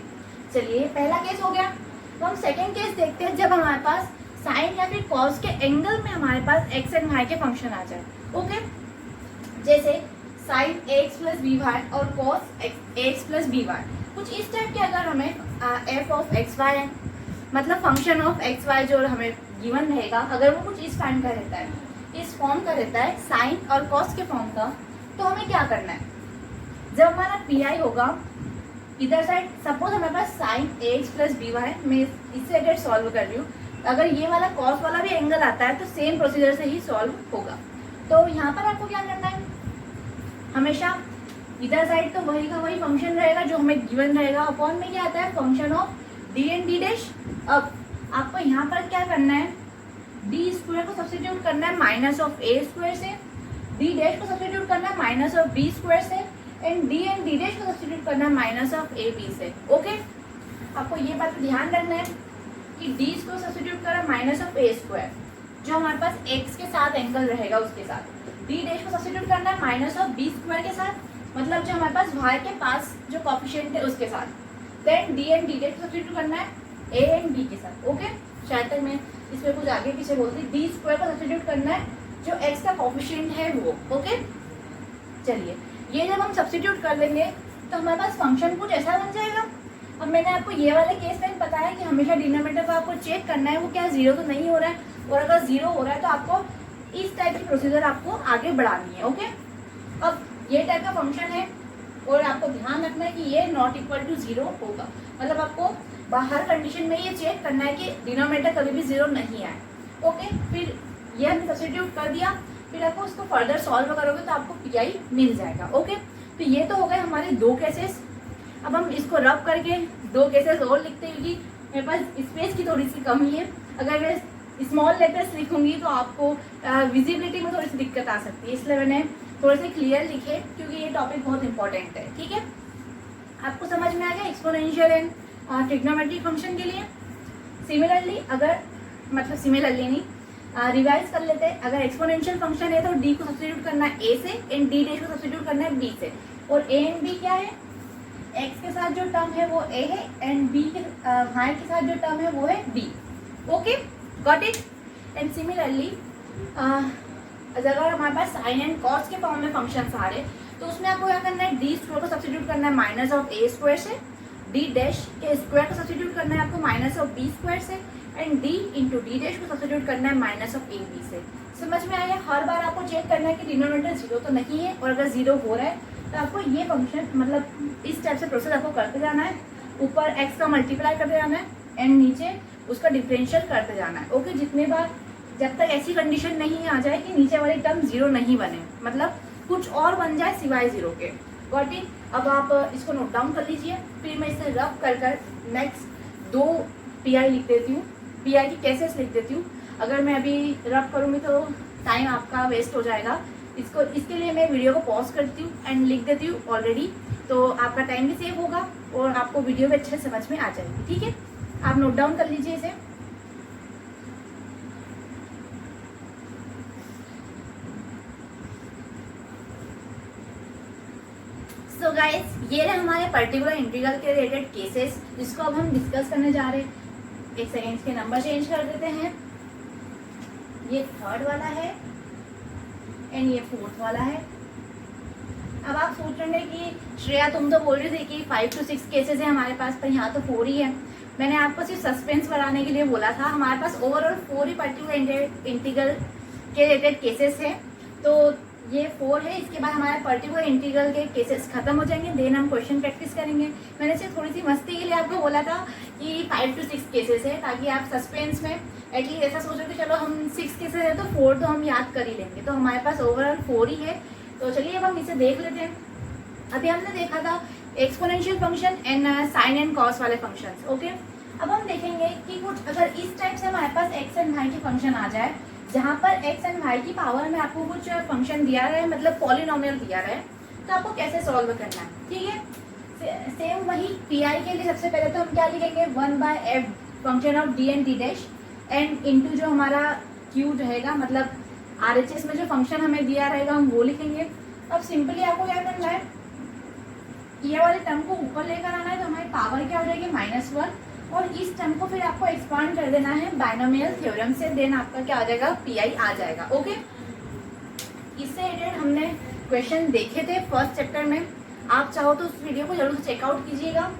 चलिए पहला केस हो गया। तो हम सेकेंड केस देखते हैं जब हमारे पास साइन या फिर कॉस के एंगल में हमारे पास एक्स एंड वाई के फंक्शन आ जाए। ओके, जैसे sine x plus b y और cos x plus b y, कुछ इस टाइप के अगर हमें एफ ऑफ एक्स वाई मतलब फंक्शन ऑफ एक्स वाई जो हमें गिवन रहेगा, अगर वो कुछ इस टाइम का रहता है, इस फॉर्म का रहता है साइन और कॉस के फॉर्म का, तो हमें क्या करना है, जब हमारा पी आई होगा इधर साइड, सपोज हमारे पास sine x plus b y, मैं इससे रिलेटेड सॉल्व कर रही हूँ, अगर ये वाला कॉस वाला भी एंगल आता है तो सेम प्रोसीजर से ही सॉल्व होगा। तो यहाँ पर आपको क्या करना है, हमेशा इधर साइड तो वही का वही फंक्शन रहेगा जो हमें गिवन रहेगा, अपॉन में क्या आता है function of D and D dash. अब आपको यहाँ पर क्या करना है, डी स्क्वायर को सब्स्टिट्यूट करना है माइनस ऑफ ए स्क्वायर से, डी डैश को सब्स्टिट्यूट करना है माइनस ऑफ बी स्क्वायर से, एंड डी डैश को सब्स्टिट्यूट करना है माइनस ऑफ ए बी से। ओके, आपको ये बात ध्यान रखना है कि डी को सब्स्टिट्यूट करा माइनस ऑफ ए स्क्वायर जो हमारे पास एक्स के साथ एंगल रहेगा उसके साथ, डी डैश को सब्स्टिट्यूट करना है माइनस ऑफ बी स्क्वायर के साथ, मतलब जो हमारे पास वाई के पास जो कोफिशिएंट है उसके साथ, then D and D dash को सब्स्टिट्यूट करना है ए एंड बी के साथ। ओके, शायद तक मैं इसमें कुछ आगे पीछे बोलती, डी स्क्वायर को सब्स्टिट्यूट करना है जो एक्स का कोफिशिएंट है वो। ओके, चलिए ये जब हम सब्स्टिट्यूट कर लेंगे तो हमारे पास फंक्शन कुछ ऐसा बन जाएगा। अब मैंने आपको ये वाले केस में बताया कि हमेशा डिनोमिनेटर को आपको चेक करना है वो क्या जीरो तो नहीं हो रहा है, और अगर जीरो हो रहा है तो आपको इस टाइप की प्रोसीजर आपको आगे बढ़ानी है। ओके, अब ये टाइप का फंक्शन है और आपको ध्यान रखना है कि ये नॉट इक्वल टू जीरो होगा, मतलब आपको बाहर कंडीशन में ये चेक करना है कि डिनोमिनेटर कभी भी जीरो नहीं आए। ओके, फिर ये हमने सब्स्टिट्यूट कर दिया, फिर आपको उसको फर्दर सॉल्व करोगे तो आपको पीआई मिल जाएगा। ओके, तो ये तो हो गए हमारे दो केसेस। अब हम इसको रब करके दो केसेस और लिखते हैं क्योंकि मेरे पास स्पेस की थोड़ी सी कमी है, अगर मैं स्मॉल लेटर्स लिखूंगी तो आपको विजिबिलिटी में थोड़ी सी दिक्कत आ सकती है, इसलिए मैंने थोड़े से क्लियर लिखे क्योंकि ये टॉपिक बहुत इंपॉर्टेंट है। ठीक है, आपको समझ में आ गया एक्सपोनेंशियल एंड ट्रिग्नोमेट्रिक फंक्शन के लिए। सिमिलरली अगर मतलब सिमिलरली नहीं रिवाइज कर लेते हैं, अगर एक्सपोनेंशियल फंक्शन है तो डी को सब्स्टिट्यूट करना है ए से एंड डी डैश को सब्स्टिट्यूट करना है बी से, और ए एंड बी क्या है, एक्स के साथ जो टर्म है वो ए है एंड बी के वाई के साथ जो टर्म है वो है b. Okay, got it. And similarly अगर हमारे पास साइन एंड कॉस के फॉर्म में फंक्शंस आ रहे तो उसमें आपको क्या करना है, डी स्क्वायर को सब्स्टिट्यूट करना है माइनस ऑफ ए स्क्वायर से, डी डैश के स्क्वायर को सब्स्टिट्यूट करना है आपको माइनस ऑफ बी स्क्वायर से, and D into D dash को सब्स्टिट्यूट करना है माइनस ऑफ ए बी से। समझ में आया? हर बार आपको चेक करना है कि डिनोमिनेटर जीरो तो नहीं है, और अगर जीरो हो रहा है तो आपको ये फंक्शन मतलब इस टाइप से प्रोसेस आपको करते जाना है, ऊपर एक्स का मल्टीप्लाई करते जाना है एंड नीचे उसका डिफरेंशियल करते जाना है। ओके, जितने बार जब तक ऐसी कंडीशन नहीं आ जाए कि नीचे वाली टर्म जीरो नहीं बने, मतलब कुछ और बन जाए सिवाय जीरो के। Got it? अब आप इसको नोट डाउन कर लीजिए, फिर मैं इसे रब कर नेक्स्ट दो पीआई लिख देती हूँ, पीआई की केसेस लिख देती हूँ। अगर मैं अभी रब करूँगी तो टाइम आपका वेस्ट हो जाएगा, इसके लिए मैं वीडियो को पॉज करती हूँ एंड लिख देती हूँ ऑलरेडी, तो आपका टाइम भी सेव होगा और आपको वीडियो भी अच्छे से समझ में आ जाएगी। ठीक है, आप नोट डाउन कर लीजिए इसे। सो गाइस, ये रहे हमारे पर्टिकुलर इंटीग्रल के रिलेटेड केसेस जिसको अब हम डिस्कस करने जा रहे हैं। एक सेकेंड के नंबर चेंज कर देते हैं, ये थर्ड वाला है एंड ये फोर्थ वाला है। अब आप सोच रहे हैं कि श्रेया तुम तो बोल रही थी कि 5 to 6 केसेस है हमारे पास, पर यहाँ तो 4 ही है। मैंने आपको सिर्फ सस्पेंस बढ़ाने के लिए बोला था, हमारे पास ओवरऑल 4 ही पर्टिकुलर इंटीग्रल के रिलेटेड केसेस हैं, तो ये 4 है। इसके बाद हमारे पर्टिकुलर इंटीग्रल के केसेस खत्म हो जाएंगे, देन हम क्वेश्चन प्रैक्टिस करेंगे। मैंने सिर्फ थोड़ी सी मस्ती के लिए आपको बोला था कि 5 to 6 केसेस है, ताकि आप सस्पेंस में एटलीस्ट ऐसा सोचो कि चलो हम 6 केसेस है तो 4 तो हम याद कर ही लेंगे, तो हमारे पास ओवरऑल 4 ही है। तो चलिए अब हम इसे देख लेते हैं। अभी हमने देखा था exponential function and sine and cos वाले फंक्शंस। ओके, अब हम देखेंगे कि कुछ अगर इस टाइप से हमारे पास एक्स एंड वाई के फंक्शन आ जाए, जहाँ पर एक्स एंड वाई की पावर में आपको कुछ फंक्शन दिया रहा है, मतलब पॉलिनोमियल दिया रहा है, तो आपको कैसे सॉल्व करना है। ठीक है, सेम वही पी आई के लिए सबसे पहले तो हम क्या लिखेंगे, 1/f function of D and D dash and into जो हमारा क्यू रहेगा, मतलब RHS में जो फंक्शन हमें दिया रहेगा हम वो लिखेंगे। अब सिंपली आपको क्या करना है, ये वाले टर्म को ऊपर लेकर आना है, तो हमारी पावर क्या हो जाएगी -1, और इस टर्म को फिर आपको एक्सपांड कर देना है बाइनोमियल थ्योरम से, देन आपका क्या हो जाएगा, पीआई आ जाएगा। ओके, इससे रिलेटेड हमने क्वेश्चन देखे थे फर्स्ट चैप्टर में, आप चाहो तो उस वीडियो को जरूर चेकआउट कीजिएगा।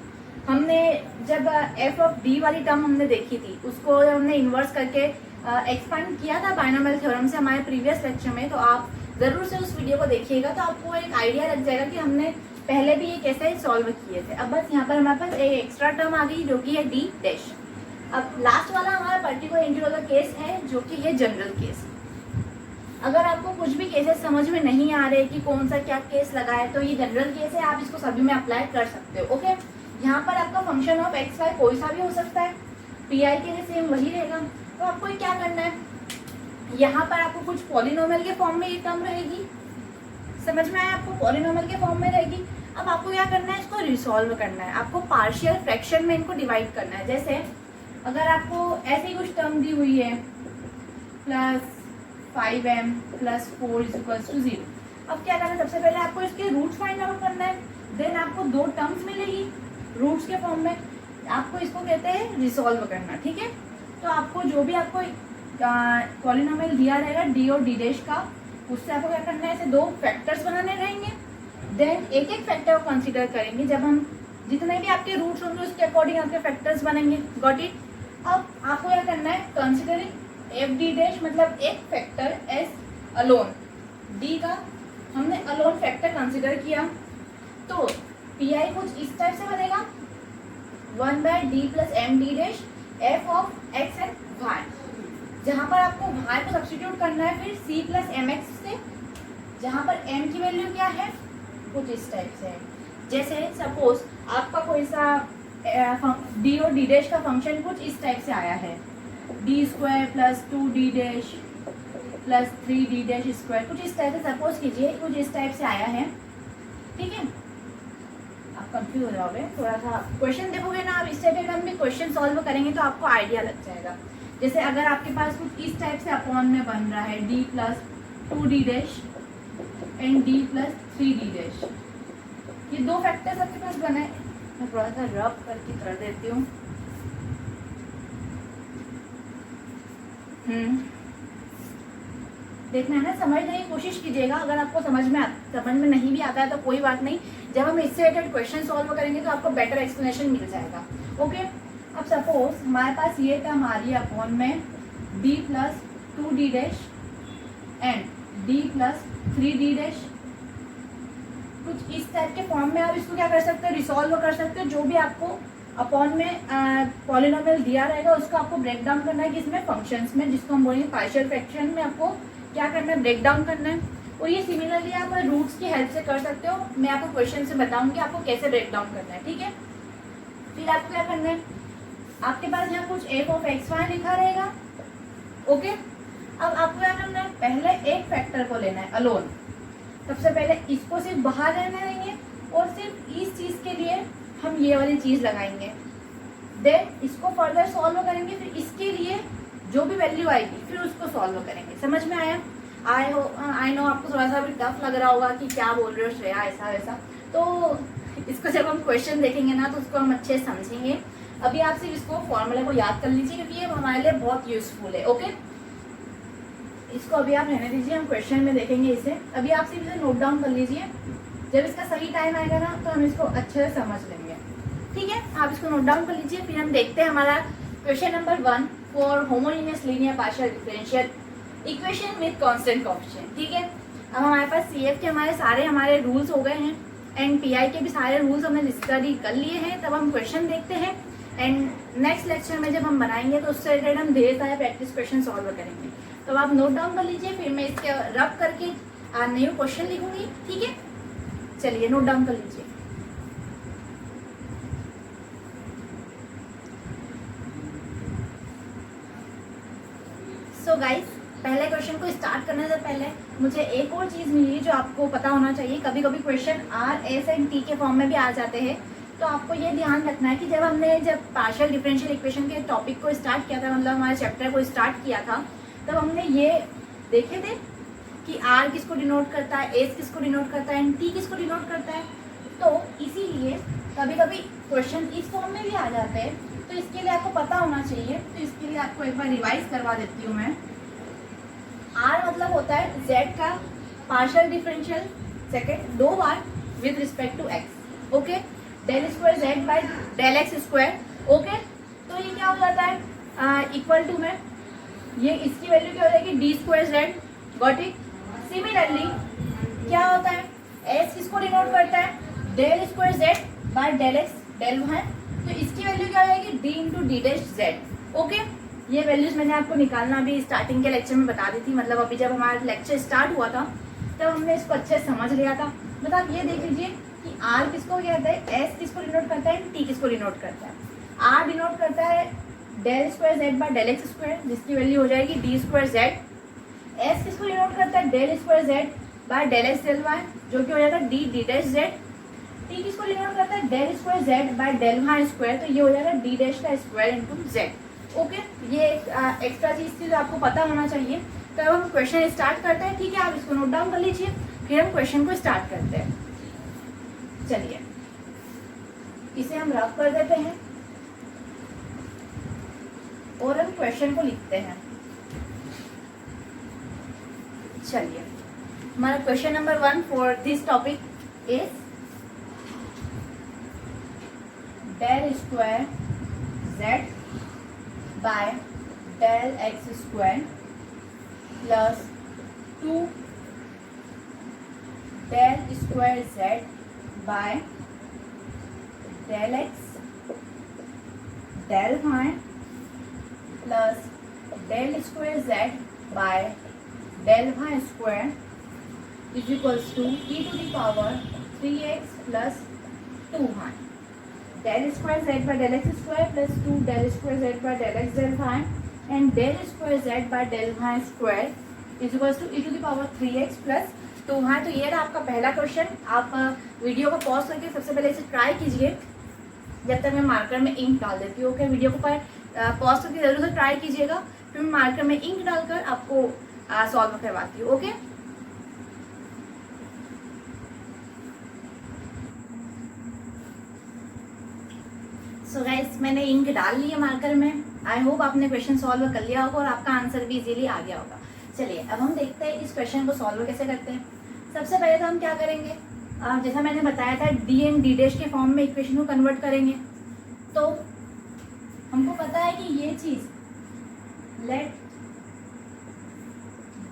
हमने जब एफ ऑफ डी वाली टर्म हमने देखी थी, उसको हमने इन्वर्स करके एक्सपांड किया था बाइनोमियल थ्योरम से हमारे प्रीवियस लेक्चर में, तो आप ज़रूर से उस वीडियो को देखिएगा, तो आपको एक आइडिया लग जाएगा कि हमने पहले भी ये कैसे सॉल्व किए थे। अब बस यहाँ पर हमारे पास एक एक्स्ट्रा टर्म आ गई जो कि है डी डैश। अब लास्ट वाला हमारा पर्टिकुलर इंटीग्रल केस है जो कि है जनरल केस। अगर आपको कुछ भी केसेस समझ में नहीं आ रहे कि कौन सा क्या केस लगा है तो ये जनरल केस है, आप इसको सभी में अप्लाई कर सकते हो। ओके, यहाँ पर आपका फंक्शन ऑफ एक्स वाई कोई सा भी हो सकता है, पी आई के लिए सेम वही रहेगा। तो आपको क्या करना है, यहाँ पर आपको कुछ पॉलिनोमियल के फॉर्म में ये टर्म रहेगी, समझ में आया आपको, पॉलिनोमियल के फॉर्म में रहेगी। अब आपको क्या करना है, इसको रिसॉल्व करना है, आपको पार्शियल फ्रैक्शन में इनको डिवाइड करना है। जैसे अगर आपको ऐसी कुछ टर्म दी हुई है plus 5m plus 4 is equals to 0, अब क्या करना है, सबसे पहले आपको इसके रूट्स फाइंड आउट करना है। देन आपको दो टर्म्स मिलेगी रूट्स के फॉर्म में, आपको इसको कहते हैं रिसॉल्व करना। ठीक है, तो आपको जो भी आपको पॉलिनोमियल दिया रहेगा डी और डी डैश का, उससे आपको क्या करना है, ऐसे दो फैक्टर्स बनाने रहेंगे। देन एक एक फैक्टर को कंसीडर करेंगे, जब हम जितने भी आपके रूट्स होंगे उसके अकॉर्डिंग आपके फैक्टर्स बनेंगे। Got it. अब आपको क्या करना है, कंसीडरिंग एफ डी डैश मतलब एक फैक्टर एस अलोन, डी का हमने अलोन फैक्टर कंसीडर किया, तो पी आई कुछ इस टाइप से बनेगा 1/d plus m D dash f of x and y, जहाँ पर आपको y को सब्स्टिट्यूट करना है फिर c प्लस एम एक्स से, जहाँ पर m की वैल्यू क्या है, कुछ इस टाइप से है। जैसे सपोज आपका कोई सा d और d डैश का फंक्शन कुछ इस टाइप से आया है, d square plus 2d dash plus 3d dash square, कुछ इस टाइप से सपोज कीजिए, कुछ इस टाइप से आया है। ठीक है, आप कंफ्यूज हो जाओगे, थोड़ा सा क्वेश्चन देखोगे ना आप, इस टाइप का भी क्वेश्चन सॉल्व करेंगे तो आपको आइडिया लग जाएगा। जैसे अगर आपके पास कुछ इस टाइप से अपॉन में बन रहा है d plus 2d dash and d plus 3d dash, ये दो फैक्टर्स आपके पास बना है। मैं थोड़ा सा रब करके कर देती हूँ। देखना है ना, समझने की कोशिश कीजिएगा। अगर आपको समझ में नहीं भी आता है तो कोई बात नहीं, जब हम इससे रिलेटेड क्वेश्चन सॉल्व करेंगे तो आपको बेटर एक्सप्लेनेशन मिल जाएगा। ओके, अब सपोज हमारे पास ये टर्म आ रही है अपॉन में d plus 2d dash and d plus 3d dash, कुछ इस टाइप के फॉर्म में आप इसको क्या कर सकते हो, रिसॉल्व कर सकते हो। जो भी आपको अपॉन में पॉलिनोमियल दिया रहेगा उसको आपको ब्रेक डाउन करना है किसमें, फंक्शंस में, जिसको हम बोलेंगे पार्शियल फ्रैक्शन में आपको क्या करना है, ब्रेक डाउन करना है। और ये सिमिलरली आप रूट्स की हेल्प से कर सकते हो, मैं आपको क्वेश्चन से बताऊंगी आपको कैसे ब्रेक डाउन करना है। ठीक है, फिर आपको क्या करना है, आपके पास यहाँ कुछ एफ ऑफ एक्स वाई लिखा रहेगा। ओके, अब आपको क्या करना है, पहले एक फैक्टर को लेना है अलोन, सबसे पहले इसको सिर्फ बाहर रहने देंगे और सिर्फ इस चीज़ के लिए हम ये वाली चीज़ लगाएंगे। देन इसको फर्दर सॉल्व करेंगे, फिर इसके लिए जो भी वैल्यू आएगी फिर उसको सॉल्व करेंगे। समझ में आया? आई नो आपको थोड़ा सा भी टफ लग रहा होगा कि क्या बोल रहे हो श्रेया, ऐसा वैसा, तो इसको जब हम क्वेश्चन देखेंगे ना तो उसको हम अच्छे से समझेंगे। अभी आप सिर्फ इसको फॉर्मूला को याद कर लीजिए क्योंकि ये हमारे लिए बहुत यूजफुल है। ओके, इसको अभी आप रहने दीजिए, हम क्वेश्चन में देखेंगे इसे। अभी आप सिर्फ इसे नोट डाउन कर लीजिए, जब इसका सही टाइम आएगा ना तो हम इसको अच्छे से समझ लेंगे। ठीक है, आप इसको नोट डाउन कर लीजिए, फिर हम देखते हैं हमारा question number 1 for homogeneous linear partial differential equation with constant coefficient. ठीक है, अब हमारे पास CF के हमारे रूल्स हो गए हैं एंड PI के भी सारे रूल्स हमने स्टडी कर लिए हैं। तब हम क्वेश्चन देखते हैं एंड नेक्स्ट लेक्चर में जब हम बनाएंगे तो उससे रिलेटेड हम ढेर सारे प्रैक्टिस क्वेश्चन सॉल्व करेंगे। तो आप नोट डाउन कर लीजिए, फिर मैं इसके रब करके न्यू क्वेश्चन लिखूंगी। ठीक है, चलिए नोट डाउन कर लीजिए। सो गाइस, पहले क्वेश्चन को स्टार्ट करने से पहले मुझे एक और चीज़ मिली जो आपको पता होना चाहिए। कभी कभी question R, S and T के फॉर्म में भी आ जाते हैं, तो आपको ये ध्यान रखना है कि जब पार्शियल डिफरेंशियल इक्वेशन के टॉपिक को स्टार्ट किया था, मतलब हमारे चैप्टर को स्टार्ट किया था, तब हमने ये देखे थे कि R किसको डिनोट करता है, S किसको डिनोट करता है एंड T किसको डिनोट करता है। तो इसीलिए कभी कभी क्वेश्चन इस फॉर्म में भी आ जाते हैं, तो इसके लिए आपको पता होना चाहिए। तो इसके लिए आपको एक बार रिवाइज करवा देती हूँ मैं। R मतलब होता है Z का पार्शियल डिफरेंशियल सेकेंड 2 बार with respect to x। Okay, del square Z by del x square. Okay, तो ये क्या हो जाता है, इक्वल टू में ये इसकी वैल्यू क्या हो जाएगी, D square z. Got it? Similarly क्या होता है, एस किसको डिनोट करता है, del square Z by del x del Y, तो इसकी वैल्यू क्या हो जाएगी, D into D dash z. Okay, ये वैल्यूज मैंने आपको निकालना अभी स्टार्टिंग के लेक्चर में बता दी थी, मतलब अभी जब हमारा लेक्चर स्टार्ट हुआ था तब हमने इसको अच्छे से समझ लिया था। मतलब ये देख लीजिए कि आर किसको कहता है, एस किसको डिनोट करता है, टी किसको डिनोट करता है। आर डिनोट करता है del square Z by del x square, जिसकी वैल्यू हो जाएगी डी स्क्वायर जेड। एस किसको डिनोट करता है, del square Z by del x del y, जो कि हो जाएगा D D dash z. T किसको डिनोट करता है, del square Z by del y square, तो ये हो जाएगा डी डैश का स्क्वायर इंटू जेड। ओके, ये एक्स्ट्रा चीज थी जो आपको पता होना चाहिए। तो अब हम क्वेश्चन स्टार्ट करते हैं, ठीक है, आप इसको नोट डाउन कर लीजिए, फिर हम क्वेश्चन को स्टार्ट करते हैं। चलिए इसे हम रफ कर देते हैं और हम क्वेश्चन को लिखते हैं। चलिए, हमारा question number 1 for this topic is del square Z by del x square plus 2 del square Z by del x del y plus del square Z by del y square is equals to e to the power 3x plus 2y। Del square Z by del x square plus 2 del square Z by del x del y and del square Z by del y square is equals to e to the power 3x plus 2y। तो ये रहा आपका पहला question. आप video को pause करके सबसे पहले इसे ट्राई कीजिए जब तक मैं मार्कर में इंक डाल देती हूँ। ओके, वीडियो को पॉज करके जरूर से ट्राई कीजिएगा, फिर मैं मार्कर में इंक डालकर आपको सॉल्व करवाती हूँ। ओके, सो गाइस, मैंने इंक डाल ली है मार्कर में। आई होप आपने क्वेश्चन सॉल्व कर लिया होगा और आपका आंसर भी इजीली आ गया होगा। चलिए अब हम देखते हैं इस क्वेश्चन को सॉल्व कैसे करते हैं। सबसे पहले तो हम क्या करेंगे, जैसा मैंने बताया था डी एंड डी डैश के फॉर्म में इक्वेशन को कन्वर्ट करेंगे। तो हमको पता है कि ये चीज let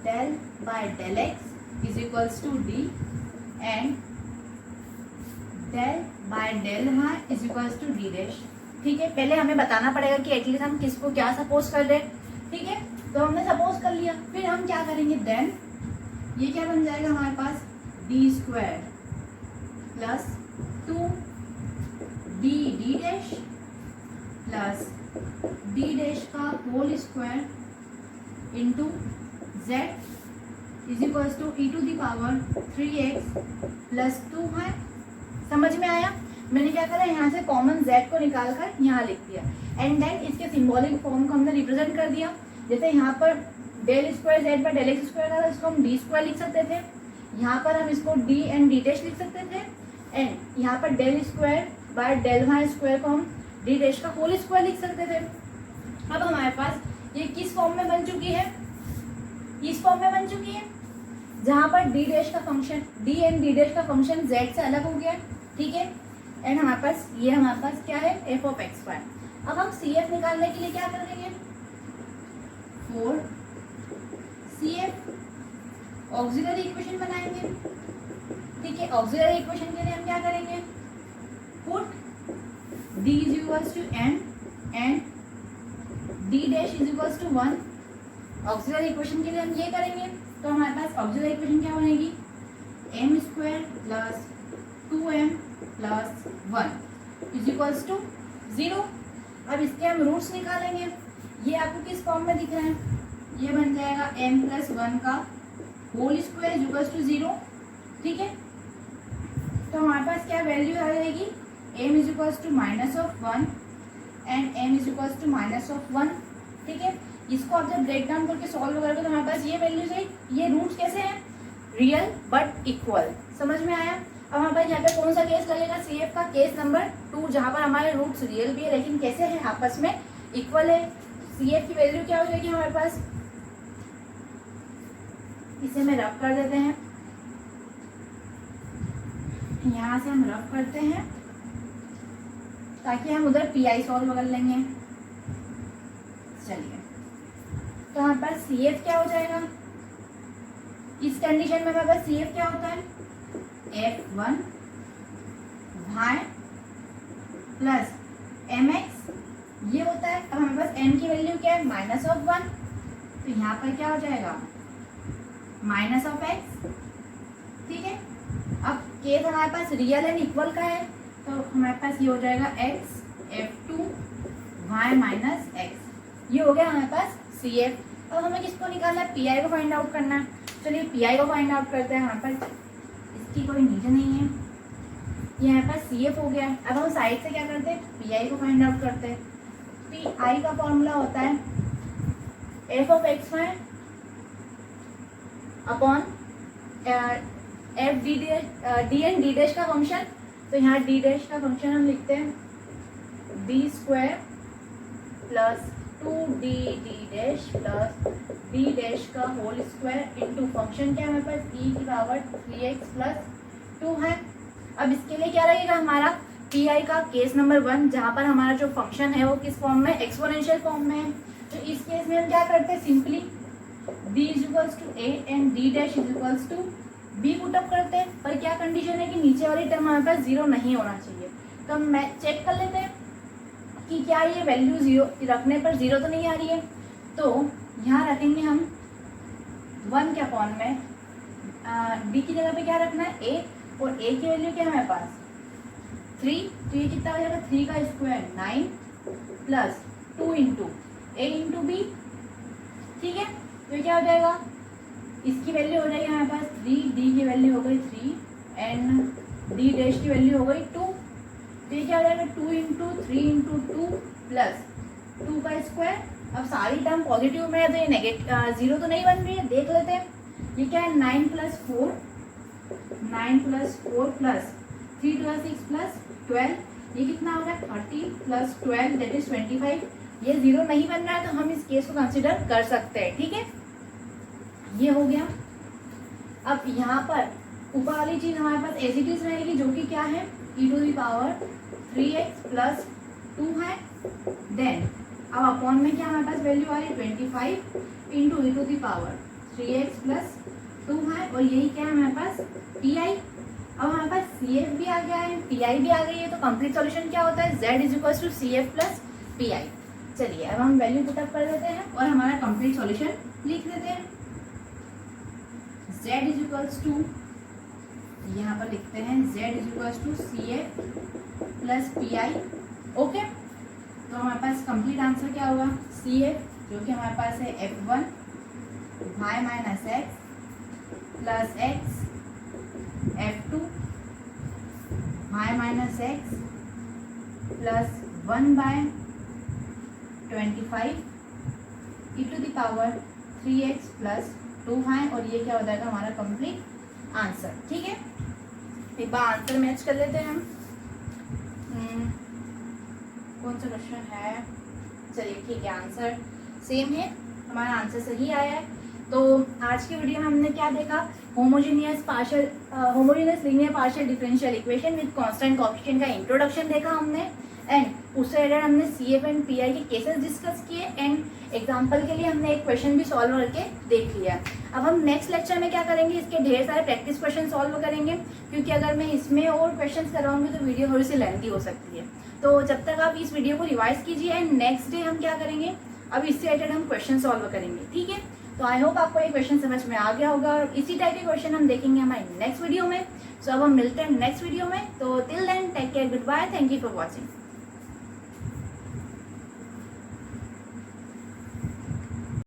del by del x is equals to D and del by del y is equals to D dash. ठीक है, पहले हमें बताना पड़ेगा कि एटलीस्ट हम किसको क्या सपोज कर रहे हैं। ठीक है, तो हमने सपोज कर लिया, फिर हम क्या करेंगे, देन ये क्या बन जाएगा हमारे पास D square plus 2 D D dash plus D dash का whole square into z is equals to e to the power 3x plus 2y। समझ में आया? मैंने क्या करा, यहाँ से कॉमन z को निकाल कर यहाँ लिख दिया एंड देन इसके सिंबॉलिक फॉर्म को हमने रिप्रेजेंट कर दिया। जैसे यहाँ पर del square Z by del x square था, इसको हम डी स्क्वायर लिख सकते थे। यहाँ पर हम इसको डी एंड डी डैश लिख सकते थे एंड यहाँ पर del square by del y square को हम डी डैश का होल स्क्वायर लिख सकते थे। अब हमारे पास ये किस फॉर्म में बन चुकी है, इस फॉर्म में बन चुकी है जहाँ पर डी डैश का function D and D dash का फंक्शन जेड से अलग हो गया। ठीक है, एंड हमारे पास ये हमारे पास क्या है, एफ ऑफ एक्स वाई। अब हम सी एफ निकालने के लिए क्या करेंगे, 4 सी एफ ऑक्सिलरी इक्वेशन बनाएंगे। ठीक है, ऑक्सिलरी इक्वेशन के लिए हम क्या करेंगे, put D is equals to n and D dash is equals to 1। Auxiliary equation के लिए हम ये करेंगे, तो हमारे पास ऑक्सिलरी इक्वेशन क्या बनेगी, m square plus 2m plus 1 is equals to 0। अब इसके हम रूट्स निकालेंगे। ये आपको किस फॉर्म में दिख रहा है, ये बन जाएगा m प्लस 1 का whole square is equals to 0। ठीक है, तो हमारे पास क्या वैल्यू आ जाएगी, m is equals to minus of 1 and m is equals to minus of 1। ठीक है, इसको आप जब ब्रेक डाउन करके सॉल्व करोगे तो हमारे पास ये वैल्यूज है। ये रूट्स कैसे हैं, रियल बट इक्वल। समझ में आया? अब हमारे पास यहाँ पे कौन सा केस लगेगा, सी एफ का केस नंबर 2, जहाँ पर हमारे रूट्स रियल भी है लेकिन कैसे हैं, आपस में इक्वल है। सी एफ की वैल्यू क्या हो जाएगी हमारे पास, इसे मैं रफ कर देते हैं, यहाँ से हम रफ करते हैं ताकि हम उधर पी आई सॉल्व कर लेंगे। चलिए, तो हमारे पास सी एफ क्या हो जाएगा, इस कंडीशन में हमारे पास सी एफ क्या होता है, F1 y प्लस mx ये होता है। अब हमारे पास m की वैल्यू क्या है, -1, तो यहाँ पर क्या हो जाएगा -x, ठीक है। अब केस हमारे पास रियल एंड इक्वल का है, तो हमारे पास ये हो जाएगा x f2 y minus x, ये हो गया हमारे पास CF। अब हमें किसको निकालना है, PI को फाइंड आउट करना है। चलिए PI को फाइंड आउट करते हैं। हमारे पास इसकी कोई नीचे नहीं है, ये हमारे पास CF हो गया। अब हम साइड से क्या करते हैं, PI को फाइंड आउट करते हैं। PI का फॉर्मूला होता है f of x y upon f D and D dash का फंक्शन। तो यहाँ डी डैश का फंक्शन हम लिखते हैं D square plus 2d D dash plus D dash का होल स्क्वायर इंटू फंक्शन क्या है हमारे पास e की पावर 3x प्लस 2 है। अब इसके लिए क्या लगेगा हमारा PI का केस नंबर 1, जहाँ पर हमारा जो फंक्शन है वो किस फॉर्म में, एक्सपोनेंशियल फॉर्म में है। तो इस केस में हम क्या करते हैं, simply d is equals to a and d dash is equals to b put up करते हैं। पर क्या कंडीशन है कि नीचे वाली टर्म हमारे पास 0 नहीं होना चाहिए। तो हम चेक कर लेते हैं कि क्या ये वैल्यू 0 रखने पर 0 तो नहीं आ रही है। तो यहाँ रखेंगे हम 1 के अपॉन में d की जगह पे क्या रखना है, a, और a की वैल्यू क्या है हमारे पास 3, तो ये कितना हो जाएगा 3 का square 9 plus 2 into a into b, ठीक है। तो क्या हो जाएगा, इसकी वैल्यू हो जाएगी हमारे पास 3, d की वैल्यू हो गई 3 एंड d डैश की वैल्यू हो गई 2। तो ये क्या हो जाएगा 2 इंटू 3 इंटू 2 प्लस 2 का स्क्वायर। अब सारी टर्म पॉजिटिव में है तो ये नेगेटिव 0 तो नहीं बन रही है, देख लेते हैं। ये क्या है 9 प्लस 4 प्लस 3 प्लस 6 प्लस 12, ये कितना हो रहा है 30 प्लस 12 दैट इज 25। ये 0 नहीं बन रहा है तो हम इस केस को कंसिडर कर सकते हैं, ठीक है। ये हो गया। अब यहाँ पर ऊपर वाली चीज हमारे पास ऐसी चीज रहेगी जो कि क्या है e to the power 3x plus 2 है। देन अब अपॉन में क्या हमारे पास वैल्यू आ रही है 25 into e to the power 3x plus 2 है, और यही क्या है हमारे पास PI। अब हमारे पास CF भी आ गया है, PI भी आ गई है, तो कंप्लीट सॉल्यूशन क्या होता है Z is equal to CF plus PI। चलिए अब हम वैल्यू पुटअप कर देते हैं और हमारा कंप्लीट सॉल्यूशन लिख देते हैं। Z इज इक्वल्स टू, यहाँ पर लिखते हैं Z is equals to CF plus PI, okay. तो हमारे पास कंप्लीट आंसर क्या होगा, CF जो कि हमारे पास है F1 y minus x plus x F2 y minus x plus 1/25 e to the power 3x plus 2 है, और ये क्या हो जाएगा हमारा कंप्लीट आंसर, ठीक है। एक बार आंसर मैच कर लेते हैं हम। कौन सा क्वेश्चन है, चलिए ठीक है, आंसर सेम है, हमारा आंसर सही आया है। तो आज की वीडियो में हमने क्या देखा, homogeneous linear partial differential equation with constant coefficient का इंट्रोडक्शन देखा हमने, एंड उससे रिलेटेड हमने CF एंड PI के केसेस डिस्कस किए, एंड एग्जांपल के लिए हमने एक क्वेश्चन भी सॉल्व करके देख लिया। अब हम नेक्स्ट लेक्चर में क्या करेंगे, इसके ढेर सारे प्रैक्टिस क्वेश्चन सॉल्व करेंगे, क्योंकि अगर मैं इसमें और क्वेश्चंस करवाऊंगी तो वीडियो थोड़ी सी लेंथी हो सकती है। तो जब तक आप इस वीडियो को रिवाइज कीजिए, एंड नेक्स्ट डे हम क्या करेंगे, अब इससे रिलेटेड हम क्वेश्चन सॉल्व करेंगे, ठीक है। तो आई होप आपको ये क्वेश्चन समझ में आ गया होगा, और इसी टाइप के क्वेश्चन हम देखेंगे हमारे नेक्स्ट वीडियो में। सो अब हम मिलते हैं नेक्स्ट वीडियो में। तो till then take care, goodbye, thank you for watching.